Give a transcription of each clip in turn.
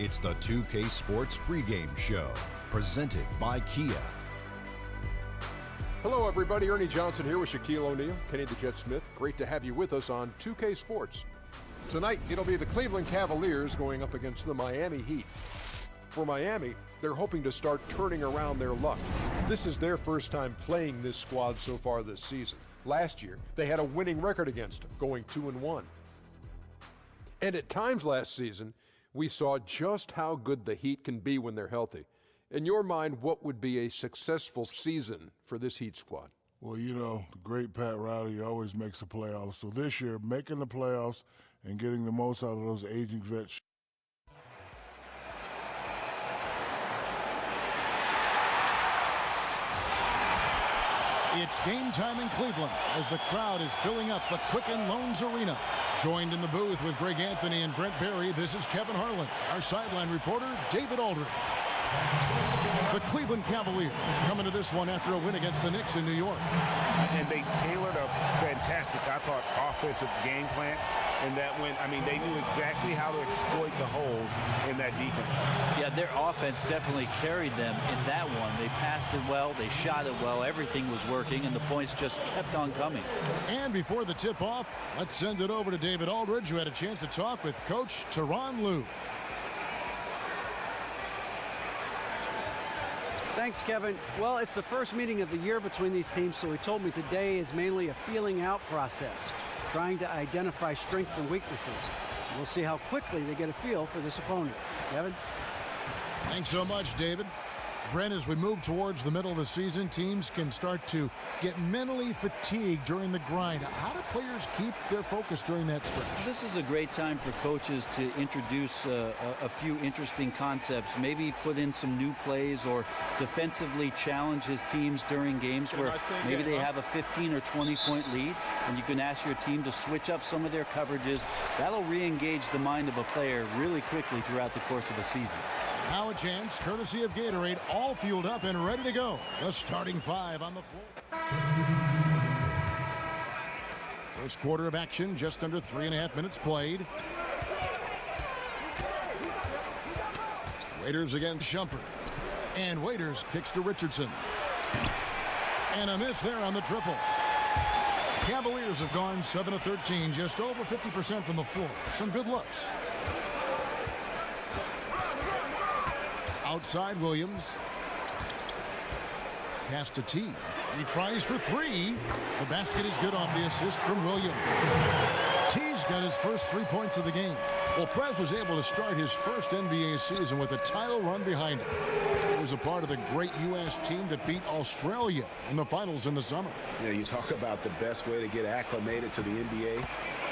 It's the 2K Sports pregame show, presented by Kia. Hello, everybody. Ernie Johnson here with Shaquille O'Neal, Kenny the Jet Smith. Great to have you with us on 2K Sports. Tonight, it'll be the Cleveland Cavaliers going up against the Miami Heat. For Miami, they're hoping to start turning around their luck. This is their first time playing this squad so far this season. Last year, they had a winning record against them, going 2-1. And at times last season, we saw just how good the Heat can be when they're healthy. In your mind, what would be a successful season for this Heat squad? Well, you know, the great Pat Riley always makes the playoffs. So this year, making the playoffs and getting the most out of those aging vets. It's game time in Cleveland as the crowd is filling up the Quicken Loans Arena. Joined in the booth with Greg Anthony and Brent Barry, this is Kevin Harlan. Our sideline reporter, David Aldridge. The Cleveland Cavaliers coming to this one after a win against the Knicks in New York. And they tailored a fantastic, I thought, offensive game plan. And that went, I mean, they knew exactly how to exploit the holes in that defense. Yeah, their offense definitely carried them in that one. They passed it well, they shot it well, everything was working, and the points just kept on coming. And before the tip-off, let's send it over to David Aldridge, who had a chance to talk with Coach Tyronn Lue. Thanks, Kevin. Well, it's the first meeting of the year between these teams, so he told me today is mainly a feeling out process, trying to identify strengths and weaknesses. We'll see how quickly they get a feel for this opponent. Kevin? Thanks so much, David. Brent, as we move towards the middle of the season, teams can start to get mentally fatigued during the grind. How do players keep their focus during that stretch? This is a great time for coaches to introduce a few interesting concepts, maybe put in some new plays or defensively challenge his teams during games where maybe they have a 15 or 20-point lead, and you can ask your team to switch up some of their coverages. That'll re-engage the mind of a player really quickly throughout the course of the season. Now a chance, courtesy of Gatorade, all fueled up and ready to go. The starting five on the floor. First quarter of action, just under 3.5 minutes played. Waiters against Shumpert. And Waiters kicks to Richardson. And a miss there on the triple. Cavaliers have gone 7 of 13, just over 50% from the floor. Some good looks. Outside Williams. Pass to T. He tries for three. The basket is good off the assist from Williams. T's got his first 3 points of the game. Well, Prez was able to start his first NBA season with a title run behind him. He was a part of the great U.S. team that beat Australia in the finals in the summer. Yeah, you talk about the best way to get acclimated to the NBA.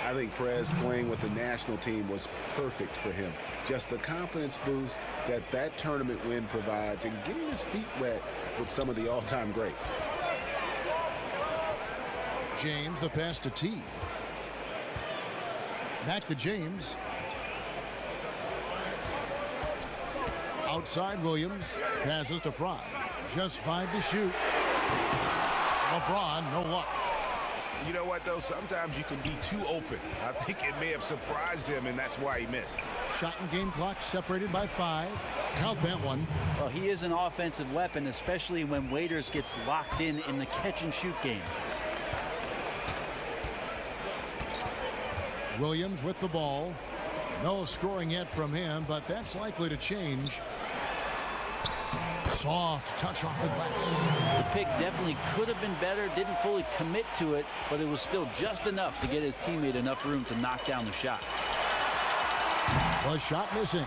I think Prez playing with the national team was perfect for him. Just the confidence boost that tournament win provides and getting his feet wet with some of the all-time greats. James, the pass to T. Back to James. Outside Williams. Passes to Fry. Just 5 to shoot. LeBron, no luck. You know what, though? Sometimes you can be too open. I think it may have surprised him, and that's why he missed. Shot and game clock separated by 5. Count that one. Well, he is an offensive weapon, especially when Waiters gets locked in the catch-and-shoot game. Williams with the ball. No scoring yet from him, but that's likely to change. Soft touch off the glass. The pick definitely could have been better, didn't fully commit to it, but it was still just enough to get his teammate enough room to knock down the shot. The shot missing.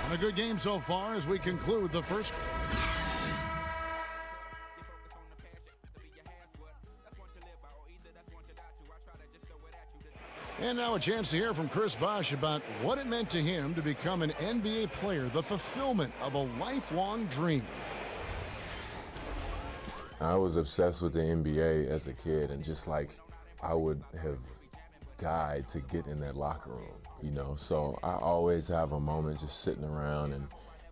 And a good game so far as we conclude the first. And now a chance to hear from Chris Bosh about what it meant to him to become an NBA player, the fulfillment of a lifelong dream. I was obsessed with the NBA as a kid, and just like I would have died to get in that locker room, you know. So I always have a moment just sitting around and,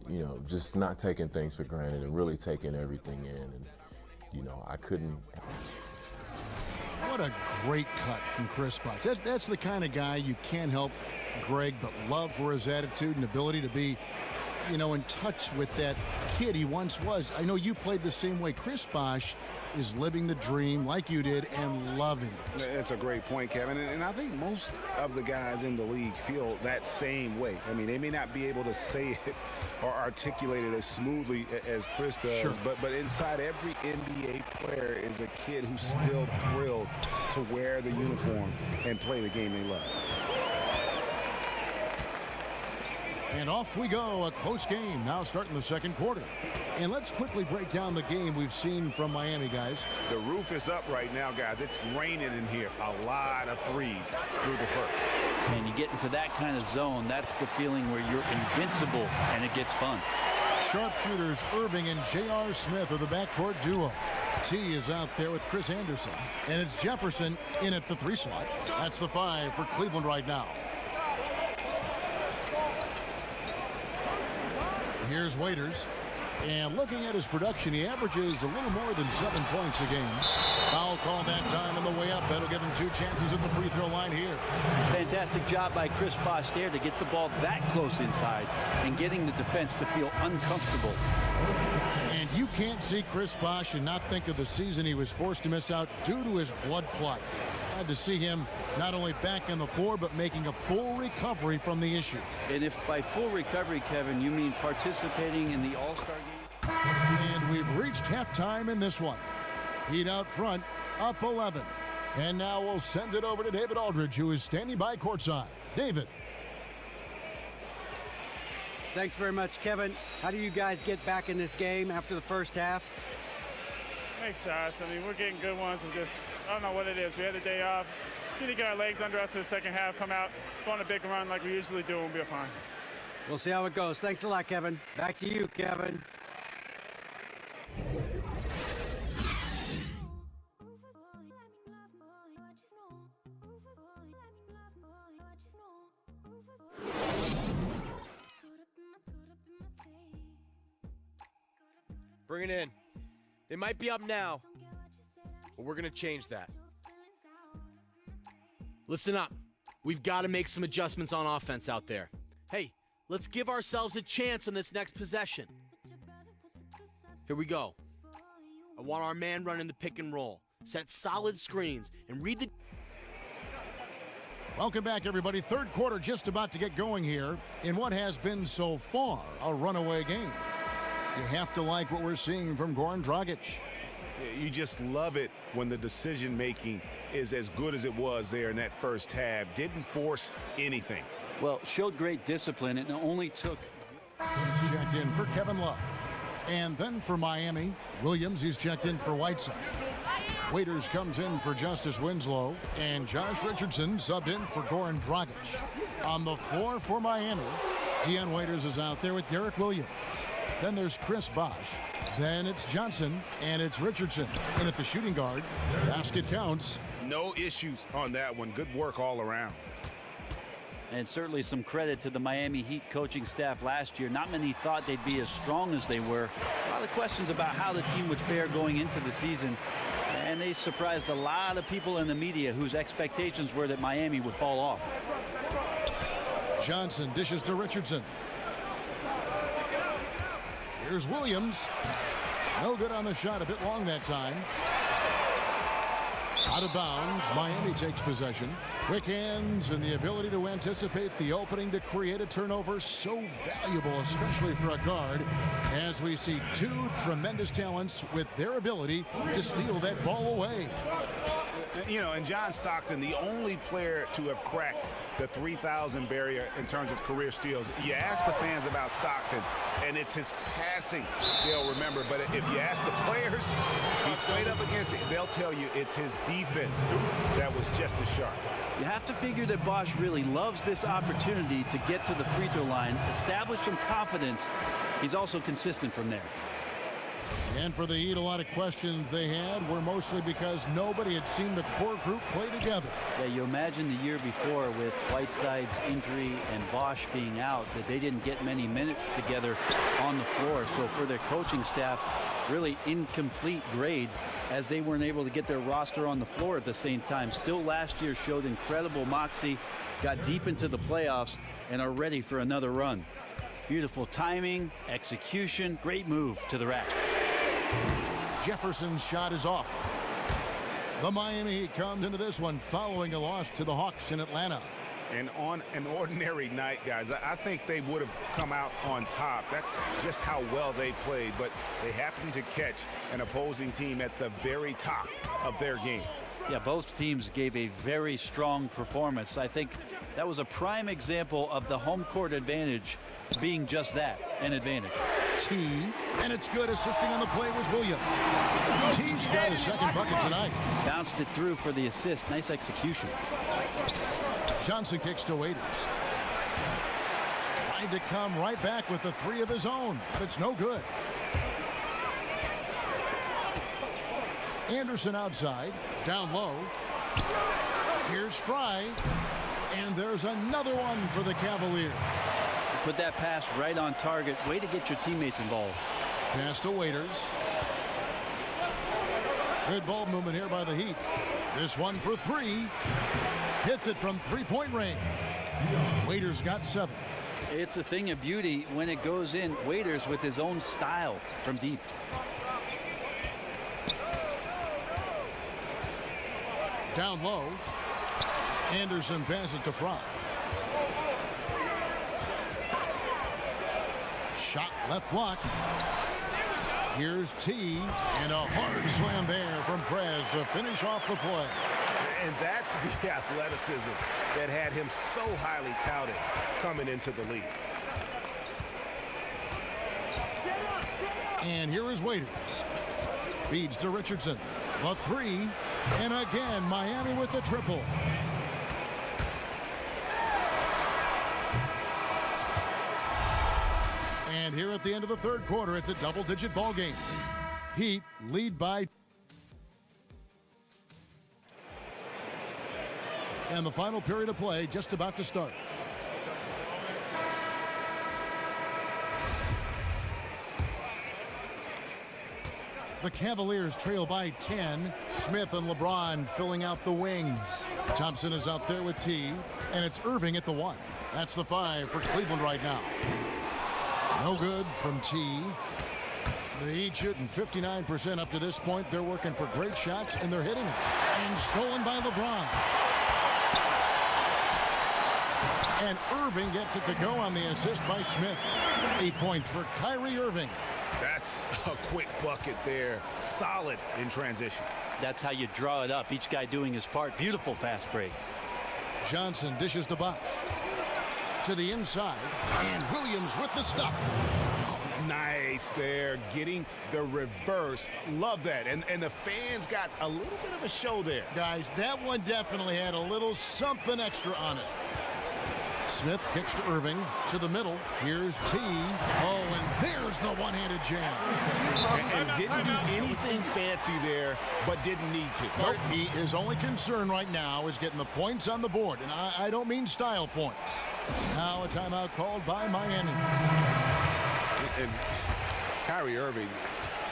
you know, just not taking things for granted and really taking everything in. And, you know, I couldn't. What a great cut from Chris Bosh. That's the kind of guy you can't help Greg, but love for his attitude and ability to be, you know, in touch with that kid he once was. I know you played the same way. Chris Bosh is living the dream like you did and loving it. That's a great point, Kevin. And I think most of the guys in the league feel that same way. I mean, they may not be able to say it or articulate it as smoothly as Chris does, sure, but inside every NBA player is a kid who's still thrilled to wear the uniform and play the game they love. And off we go, a close game now starting the second quarter. And let's quickly break down the game we've seen from Miami, guys. The roof is up right now, guys. It's raining in here. A lot of threes through the first. And you get into that kind of zone, that's the feeling where you're invincible and it gets fun. Sharpshooters Irving and J.R. Smith are the backcourt duo. T is out there with Chris Anderson. And it's Jefferson in at the 3 slot. That's the 5 for Cleveland right now. Here's Waiters, and looking at his production, he averages a little more than 7 points a game. Foul call that time on the way up. That'll give him 2 chances at the free throw line here. Fantastic job by Chris Bosh there to get the ball that close inside and getting the defense to feel uncomfortable. And you can't see Chris Bosh and not think of the season he was forced to miss out due to his blood clot. Glad to see him not only back on the floor, but making a full recovery from the issue. And if by full recovery, Kevin, you mean participating in the All-Star game? And we've reached halftime in this one. Heat out front, up 11. And now we'll send it over to David Aldridge, who is standing by courtside. David. Thanks very much, Kevin. How do you guys get back in this game after the first half? Make shots. I mean, we're getting good ones. We're just, I don't know what it is. We had the day off. Just need to get our legs under us in the second half, come out, go on a big run like we usually do, and we'll be fine. We'll see how it goes. Thanks a lot, Kevin. Back to you, Kevin. Bring it in. They might be up now, but we're going to change that. Listen up. We've got to make some adjustments on offense out there. Hey, let's give ourselves a chance on this next possession. Here we go. I want our man running the pick and roll, set solid screens, and read the... Welcome back, everybody. Third quarter just about to get going here in what has been so far a runaway game. You have to like what we're seeing from Goran Dragic. You just love it when the decision-making is as good as it was there in that first half. Didn't force anything. Well, showed great discipline, and it only took... He's checked in for Kevin Love. And then for Miami, Williams, he's checked in for Whiteside. Waiters comes in for Justice Winslow, and Josh Richardson subbed in for Goran Dragic. On the floor for Miami, Dion Waiters is out there with Derek Williams. Then there's Chris Bosh. Then it's Johnson, and it's Richardson. And at the shooting guard, basket counts. No issues on that one. Good work all around. And certainly some credit to the Miami Heat coaching staff last year. Not many thought they'd be as strong as they were. A lot of questions about how the team would fare going into the season. And they surprised a lot of people in the media whose expectations were that Miami would fall off. Johnson dishes to Richardson. Here's Williams. No good on the shot, a bit long that time. Out of bounds, Miami takes possession. Quick hands and the ability to anticipate the opening to create a turnover, so valuable, especially for a guard, as we see 2 tremendous talents with their ability to steal that ball away. You know, and John Stockton, the only player to have cracked the 3,000 barrier in terms of career steals. You ask the fans about Stockton, and it's his passing they'll remember. But if you ask the players he's played up against, they'll tell you it's his defense that was just as sharp. You have to figure that Bosh really loves this opportunity to get to the free throw line, establish some confidence. He's also consistent from there. And for the Heat, a lot of questions they had were mostly because nobody had seen the core group play together. Yeah, you imagine the year before with Whiteside's injury and Bosh being out that they didn't get many minutes together on the floor. So for their coaching staff, really incomplete grade. as they weren't able to get their roster on the floor at the same time. Still last year showed incredible moxie, got deep into the playoffs, and are ready for another run. Beautiful timing, execution, great move to the rack. Jefferson's shot is off. The Miami Heat comes into this one following a loss to the Hawks in Atlanta. And on an ordinary night, guys, I think they would have come out on top. That's just how well they played, but they happened to catch an opposing team at the very top of their game. Yeah, both teams gave a very strong performance. I think that was a prime example of the home court advantage being just that, an advantage. T, and it's good. Assisting on the play was Williams. T's got his second bucket tonight. Bounced it through for the assist. Nice execution. Johnson kicks to Waiters. Tried to come right back with the three of his own, but it's no good. Anderson outside, down low. Here's Fry, and there's another one for the Cavaliers. Put that pass right on target. Way to get your teammates involved. Pass to Waiters. Good ball movement here by the Heat. This one for three. Hits it from three-point range. Waiters got 7. It's a thing of beauty when it goes in. Waiters with his own style from deep. Down low. Anderson passes to Fry. Shot left block. Here's T, and a hard slam there from Prez to finish off the play. And that's the athleticism that had him so highly touted coming into the league. And here is Waiters. Feeds to Richardson. The three, and again, Miami with the triple. And here at the end of the third quarter, it's a double-digit ball game. Heat lead by. And the final period of play just about to start. The Cavaliers trail by 10. Smith and LeBron filling out the wings. Thompson is out there with T, and it's Irving at the 1. That's the 5 for Cleveland right now. No good from T. The Heat shooting 59% up to this point. They're working for great shots, and they're hitting it. And stolen by LeBron. And Irving gets it to go on the assist by Smith. 8 points for Kyrie Irving. That's a quick bucket there. Solid in transition. That's how you draw it up. Each guy doing his part. Beautiful fast break. Johnson dishes to Bosch. To the inside. And Williams with the stuff. Oh, nice there. Getting the reverse. Love that. And the fans got a little bit of a show there. Guys, that one definitely had a little something extra on it. Smith kicks to Irving, to the middle. Here's T. Oh, and there's the one-handed jam. And didn't do anything fancy there, but didn't need to. Nope, his only concern right now is getting the points on the board, and I don't mean style points. Now a timeout called by Miami. And Kyrie Irving,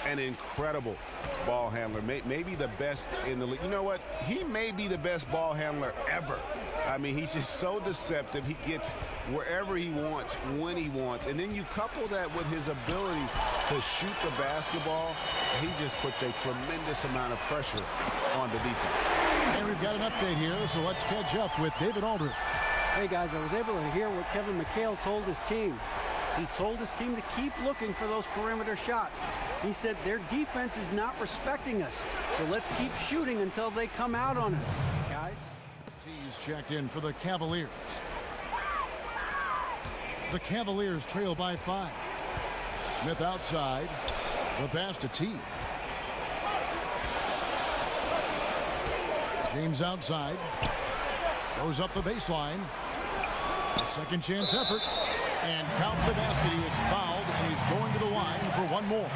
an incredible ball handler, maybe the best in the league. You know what? He may be the best ball handler ever. I mean, he's just so deceptive. He gets wherever he wants, when he wants. And then you couple that with his ability to shoot the basketball, he just puts a tremendous amount of pressure on the defense. And we've got an update here, so let's catch up with David Aldridge. Hey, guys, I was able to hear what Kevin McHale told his team. He told his team to keep looking for those perimeter shots. He said their defense is not respecting us, so let's keep shooting until they come out on us, guys. T's checked in for the Cavaliers. The Cavaliers trail by 5. Smith outside. The pass to T. James outside. Goes up the baseline. A second chance effort. And count the basket. He was fouled, and he's going to the line for one more.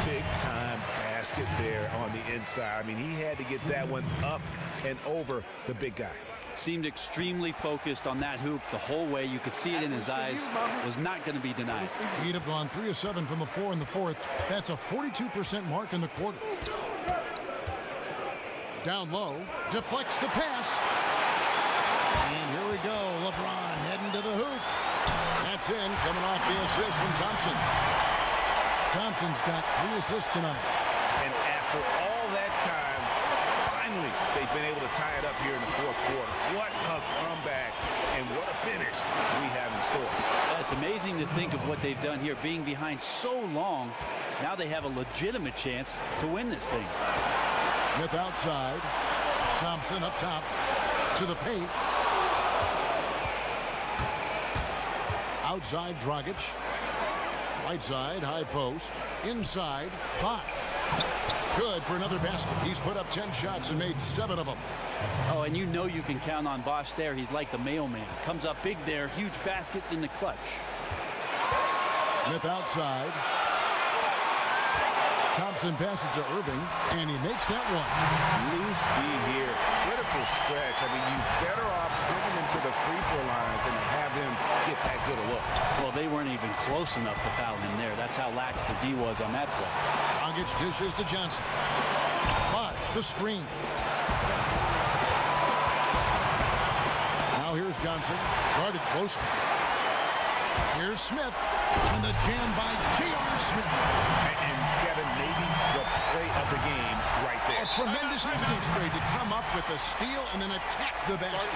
Big time basket there on the inside. I mean, he had to get that one up and over the big guy. Seemed extremely focused on that hoop the whole way. You could see it in his eyes. Was not going to be denied. He'd have gone 3 of 7 from the floor in the fourth. That's a 42% mark in the quarter. Down low, deflects the pass. And here we go. LeBron heading to the hoop. That's in, coming off the assist from Thompson. Thompson's got 3 assists tonight. And after all that time, finally, they've been able to tie it up here in the fourth quarter. What a comeback and what a finish we have in store. It's amazing to think of what they've done here, being behind so long. Now they have a legitimate chance to win this thing. Smith outside. Thompson up top to the paint. Outside Dragic. Right side, high post. Inside, Bosch. Good for another basket. He's put up 10 shots and made 7 of them. Oh, and you know you can count on Bosch there. He's like the mailman. Comes up big there. Huge basket in the clutch. Smith outside. Thompson passes to Irving, and he makes that one. Loose D here. Critical stretch. I mean, you better off sending them to the free throw lines than to have them get that good a look. Well, they weren't even close enough to foul him there. That's how lax the D was on that play. Dragic dishes to Johnson. Bosch, the screen. Now here's Johnson. Guarded closely. Here's Smith. And the jam by J.R. Smith. And Kevin, maybe the play of the game right there. A tremendous instinct trade to come up with a steal and then attack the basket.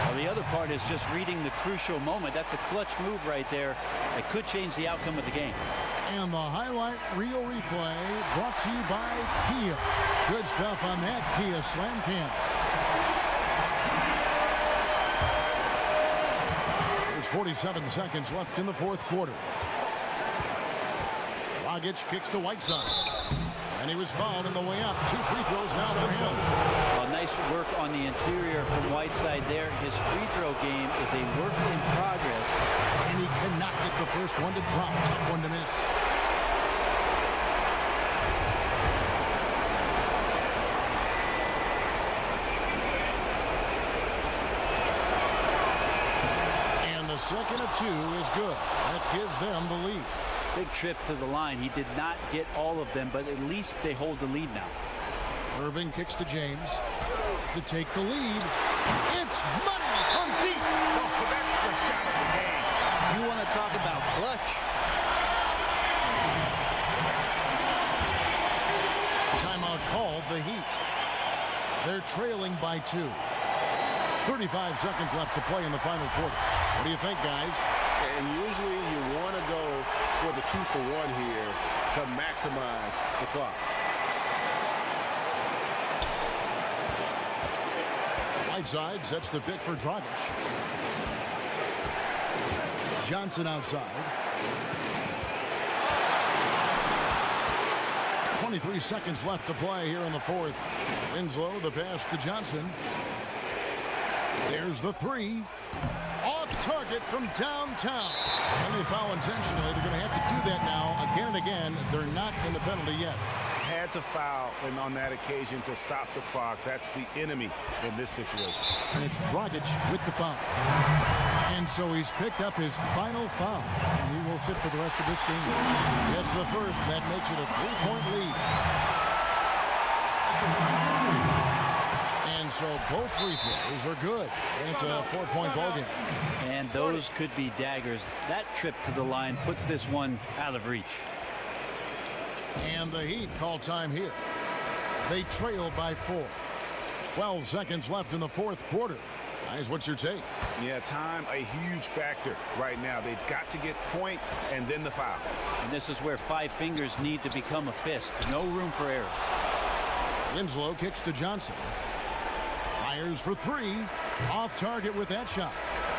Well, the other part is just reading the crucial moment. That's a clutch move right there. It could change the outcome of the game. And the highlight reel replay brought to you by Kia. Good stuff on that Kia Slam Cam. There's 47 seconds left in the fourth quarter. Dragic kicks to Whiteside. And he was fouled on the way up. 2 free throws now for him. Well, nice work on the interior from Whiteside there. His free throw game is a work in progress. And he cannot get the first one to drop. Tough one to miss. And the second of 2 is good. That gives them the lead. Big trip to the line. He did not get all of them, but at least they hold the lead now. Irving kicks to James to take the lead. It's money from deep. Oh, that's the shot of the game. You want to talk about clutch? Timeout called, the Heat. They're trailing by 2. 35 seconds left to play in the final quarter. What do you think, guys? And usually you want to go for the 2-for-1 here to maximize the clock. Whiteside sets the pick for Dragic. Johnson outside. 23 seconds left to play here in the fourth. Winslow, the pass to Johnson. There's the 3. Off target from downtown. And they foul intentionally. They're going to have to do that now again and again. They're not in the penalty yet. Had to foul and on that occasion to stop the clock. That's the enemy in this situation. And it's Dragic with the foul. And so he's picked up his final foul. And he will sit for the rest of this game. Gets the first. That makes it a 3-point lead. And so both free throws are good. And it's a 4-point ball game. And those could be daggers. That trip to the line puts this one out of reach. And the Heat call time here. They trail by 4. 12 seconds left in the fourth quarter. Guys, what's your take? Yeah, time a huge factor right now. They've got to get points and then the foul. And this is where 5 fingers need to become a fist. No room for error. Winslow kicks to Johnson. Fires for 3. Off target with that shot.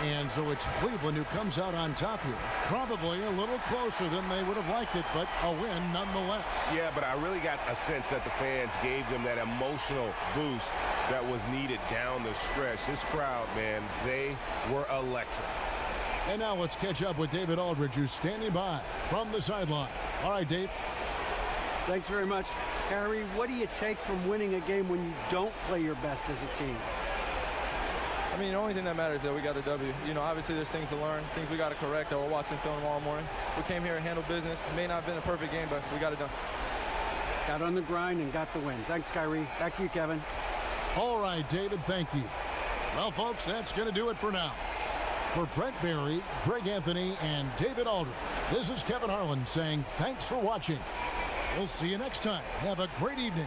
And so it's Cleveland who comes out on top here. Probably a little closer than they would have liked it, but a win nonetheless. Yeah, but I really got a sense that the fans gave them that emotional boost that was needed down the stretch. This crowd, man, they were electric. And now let's catch up with David Aldridge, who's standing by from the sideline. All right, Dave. Thanks very much. Kyrie, what do you take from winning a game when you don't play your best as a team? I mean, the only thing that matters is that we got the W. You know, obviously there's things to learn, things we got to correct that we're watching film tomorrow morning. We came here and handled business. It may not have been a perfect game, but we got it done. Got on the grind and got the win. Thanks, Kyrie. Back to you, Kevin. All right, David, thank you. Well, folks, that's going to do it for now. For Brent Barry, Greg Anthony, and David Aldridge, this is Kevin Harlan saying thanks for watching. We'll see you next time. Have a great evening.